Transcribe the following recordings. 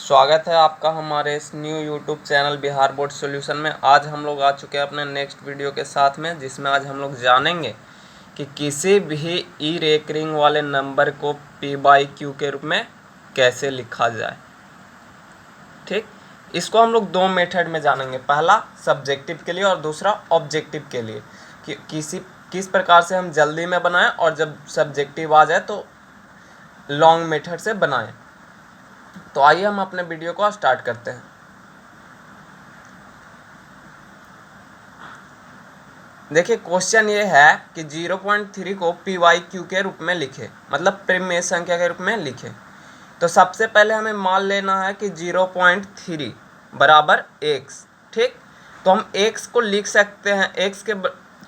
स्वागत है आपका हमारे इस new YouTube channel Bihar board solution में। आज हम लोग आ चुके हैं अपने नेक्स्ट वीडियो के साथ में, जिसमें आज हम लोग जानेंगे कि किसी भी ई रेकरिंग वाले नंबर को पी बाई क्यू के रूप में कैसे लिखा जाए। ठीक, इसको हम लोग दो मेथड में जानेंगे। पहला सब्जेक्टिव के लिए और दूसरा ऑब्जेक्टिव के लिए, कि किस प्रकार से हम जल्दी में बनाएं और जब सब्जेक्टिव आ जाए तो लॉन्ग मेथड से बनाएं। तो आइए हम अपने वीडियो को स्टार्ट करते हैं। देखिए, क्वेश्चन ये है कि 0.3 को पी वाई क्यू के रूप में लिखे, मतलब परिमेय संख्या के रूप में लिखे। तो सबसे पहले हमें मान लेना है कि 0.3 बराबर x। ठीक, तो हम x को लिख सकते हैं,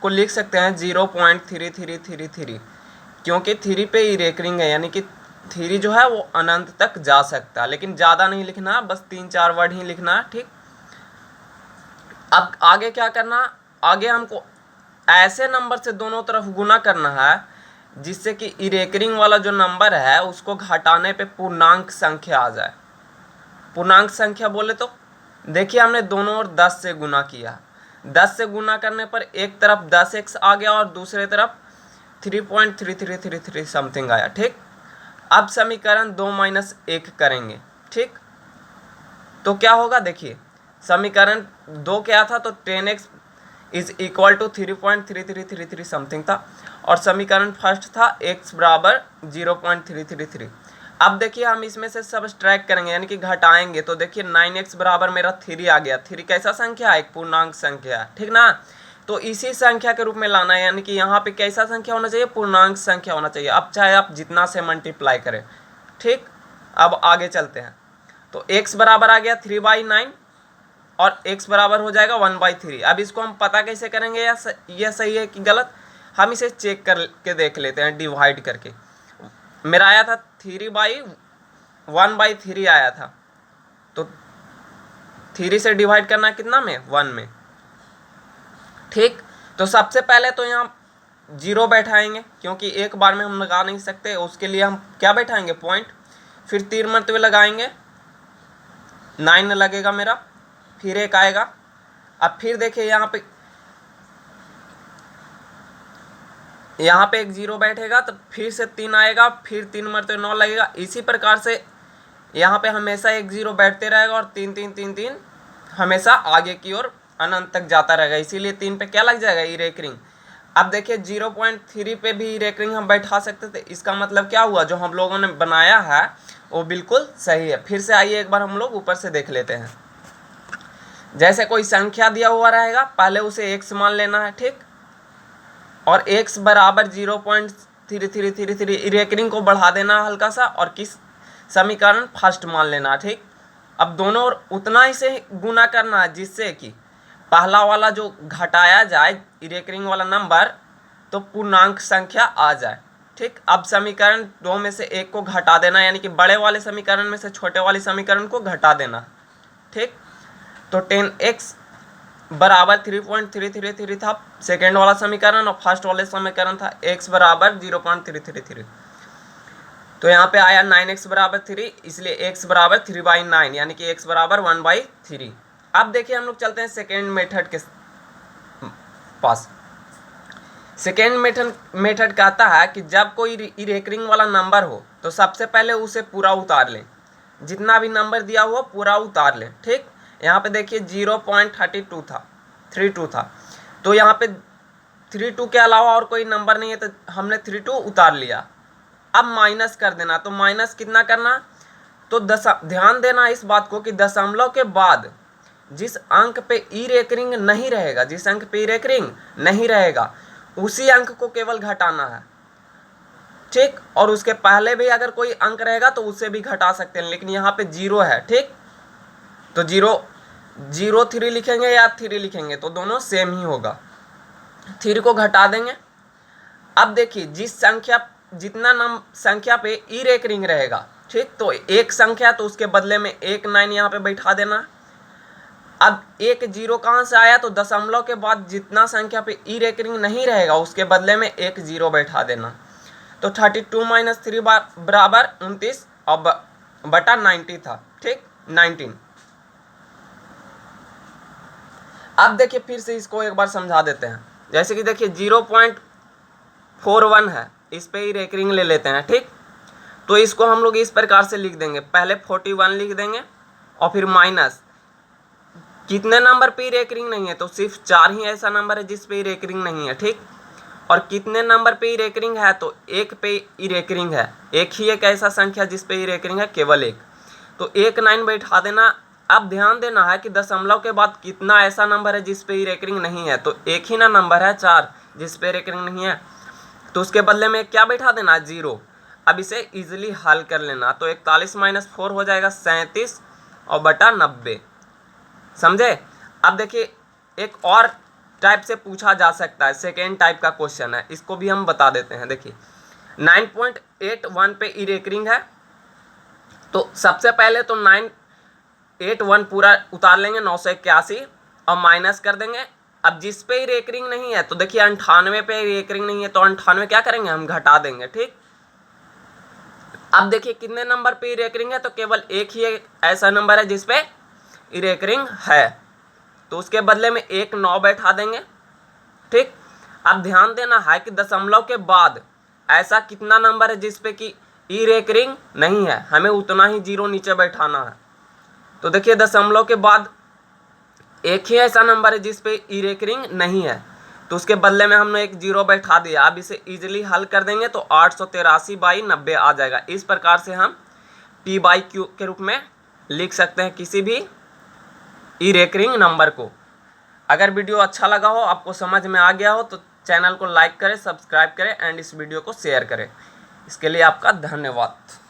को लिख सकते हैं 0.3333, क्योंकि 3 पे ही रेकरिंग है, यानी कि 3 जो है वो अनंत तक जा सकता है, लेकिन ज़्यादा नहीं लिखना, बस 3-4 वर्ड ही लिखना है। ठीक, अब आगे क्या करना, आगे हमको ऐसे नंबर से दोनों तरफ गुना करना है जिससे कि इरेकरिंग वाला जो नंबर है उसको घटाने पे पूर्णांक संख्या आ जाए। पूर्णांक संख्या बोले तो देखिए, हमने दोनों ओर 10 से गुना किया। 10 से गुना करने पर एक तरफ 10x आ गया और दूसरे तरफ 3.3333 समथिंग आया। ठीक, अब समीकरण 2 माइनस 1 करेंगे। ठीक, तो क्या होगा, देखिए समीकरण 2 क्या था, तो 10x is equal to 3.3333 something था, और समीकरण फर्स्ट था x बराबर 0.333। अब देखिए हम इसमें से सब्ट्रैक्ट करेंगे, यानी कि घटाएंगे। तो देखिए 9x बराबर मेरा 3 आ गया। 3 कैसा संख्या है, एक पूर्णांक संख्या है। ठीक ना, तो इसी संख्या के रूप में लाना है, यानी कि यहाँ पे कैसा संख्या होना चाहिए, पूर्णांक संख्या होना चाहिए। अब चाहे आप जितना से मल्टीप्लाई करें। ठीक, अब आगे चलते हैं। तो x बराबर आ गया 3/9 और x बराबर हो जाएगा 1/3। अब इसको हम पता कैसे करेंगे यह सही है कि गलत, हम इसे चेक करके देख लेते हैं डिवाइड करके। मेरा आया था 3/1/3 आया था, तो 3 से डिवाइड करना कितना में, 1 में। ठीक, तो सबसे पहले तो यहाँ 0 बैठाएंगे, क्योंकि एक बार में हम लगा नहीं सकते, उसके लिए हम क्या बैठाएंगे, पॉइंट। फिर 3 मरतबे लगाएंगे, 9 लगेगा मेरा, फिर 1 आएगा। अब फिर देखिए यहाँ पे एक 0 बैठेगा, तो फिर से 3 आएगा, फिर 3 मरतबे 9 लगेगा। इसी प्रकार से यहाँ पे हमेशा एक 0 बैठते रहेगा और 3 हमेशा आगे की ओर अनंत तक जाता रहेगा। इसीलिए 3 पे क्या लग जाएगा, ई रेकरिंग। अब देखिए 0.3 पे भी ई रेकरिंग हम बैठा सकते थे। इसका मतलब क्या हुआ, जो हम लोगों ने बनाया है वो बिल्कुल सही है। फिर से आइए एक बार हम लोग ऊपर से देख लेते हैं। जैसे कोई संख्या दिया हुआ रहेगा, पहले उसे x मान लेना है। ठीक, और x बराबर 0.3333 रेकरिंग को बढ़ा देना हल्का सा, और किस समीकरण फर्स्ट मान लेना। ठीक, अब दोनों ओर उतना ही से गुना करना है जिससे कि पहला वाला जो घटाया जाए रेकरिंग वाला नंबर, तो पूर्णांक संख्या आ जाए। ठीक, अब समीकरण 2 में से 1 को घटा देना, यानी कि बड़े वाले समीकरण में से छोटे वाले समीकरण को घटा देना। ठीक, तो 10x बराबर 3.333 था सेकेंड वाला समीकरण, और फर्स्ट वाले समीकरण था x बराबर 0.333। तो यहाँ पे आया 9x बराबर 3, इसलिए x बराबर 3/9, यानी कि x बराबर 1/3। अब देखिए हम लोग चलते हैं सेकेंड मेथड के पास। सेकेंड मेथड कहता है कि जब कोई रेकरिंग वाला नंबर हो तो सबसे पहले उसे पूरा उतार लें, जितना भी नंबर दिया हुआ पूरा उतार लें। ठीक, यहाँ पे देखिए 0.32 था, 32 था, तो यहाँ पे 32 के अलावा और कोई नंबर नहीं है, तो हमने 32 उतार लिया। अब माइनस कर देना, तो माइनस कितना करना, तो ध्यान देना इस बात को कि दशमलव के बाद जिस अंक पे ई रेकरिंग नहीं रहेगा, जिस अंक पे ई रेकरिंग नहीं रहेगा उसी अंक को केवल घटाना है। ठीक, और उसके पहले भी अगर कोई अंक रहेगा तो उसे भी घटा सकते हैं, लेकिन यहाँ पे 0 है। ठीक, तो 0.3 लिखेंगे या 3 लिखेंगे तो दोनों सेम ही होगा। 3 को घटा देंगे। अब देखिए जितना संख्या पे ई रेकरिंग रहेगा, ठीक, तो एक संख्या, तो उसके बदले में 1 9 यहाँ पे बैठा देना। अब एक 0 कहाँ से आया, तो दशमलव के बाद जितना संख्या पे ई रेकरिंग नहीं रहेगा उसके बदले में एक 0 बैठा देना। तो 32 - 3 बराबर 29 और बटा 90 था। ठीक, 19। अब देखिए फिर से इसको एक बार समझा देते हैं। जैसे कि देखिए 0.41 है, इस पे ही रेकरिंग ले लेते हैं, ठीक। तो इसको हम लोग इस प्रकार से लिख देंगे, पहले 41 लिख देंगे और फिर माइनस कितने नंबर पे रेकरिंग नहीं है, तो सिर्फ 4 ही ऐसा नंबर है जिस पे रेकरिंग नहीं है, ठीक। और कितने नंबर पे रेकरिंग है, तो 1 पे रेकरिंग है, एक ही एक ऐसा संख्या जिस पे रेकरिंग है, केवल एक। तो 1 9 बैठा देना। अब ध्यान देना है कि दशमलव के बाद कितना ऐसा नंबर है जिस पे रेकरिंग नहीं है, तो एक ही ना नंबर है 4 जिस पे रेकरिंग नहीं है, तो उसके बदले में क्या बैठा देना, 0। अब इसे इजीली हल कर लेना, तो 41 - 4 हो जाएगा 37 और बटा 90। समझे। अब देखिए एक और टाइप से पूछा जा सकता है, सेकेंड टाइप का क्वेश्चन है, इसको भी हम बता देते हैं। देखिए 9.81 पे रेकरिंग है, तो सबसे पहले तो 981 पूरा उतार लेंगे 981 और माइनस कर देंगे। अब जिस पे ही रेकरिंग नहीं है, तो देखिए 98 पे रेकरिंग नहीं है, तो 98 क्या करेंगे, हम घटा देंगे, ठीक। अब देखिए कितने नंबर पे रेकरिंग है, तो केवल एक ही ऐसा नंबर है जिस पे रेकरिंग है, तो उसके बदले में 1 9 बैठा देंगे, ठीक। अब ध्यान देना है कि दशमलव के बाद ऐसा कितना नंबर है जिस पे कि रेकरिंग नहीं है, हमें उतना ही 0 नीचे बैठाना है। तो देखिए दशमलव के बाद एक ही ऐसा नंबर है जिस पे रेकरिंग नहीं है, तो उसके बदले में हमने एक 0 बैठा दिया। अब इसे इजीली हल कर देंगे तो 883/90 आ जाएगा। इस प्रकार से हम p/q के रूप में लिख सकते हैं किसी भी रेकरिंग नंबर को। अगर वीडियो अच्छा लगा हो, आपको समझ में आ गया हो, तो चैनल को लाइक करें, सब्सक्राइब करें एंड इस वीडियो को शेयर करें। इसके लिए आपका धन्यवाद।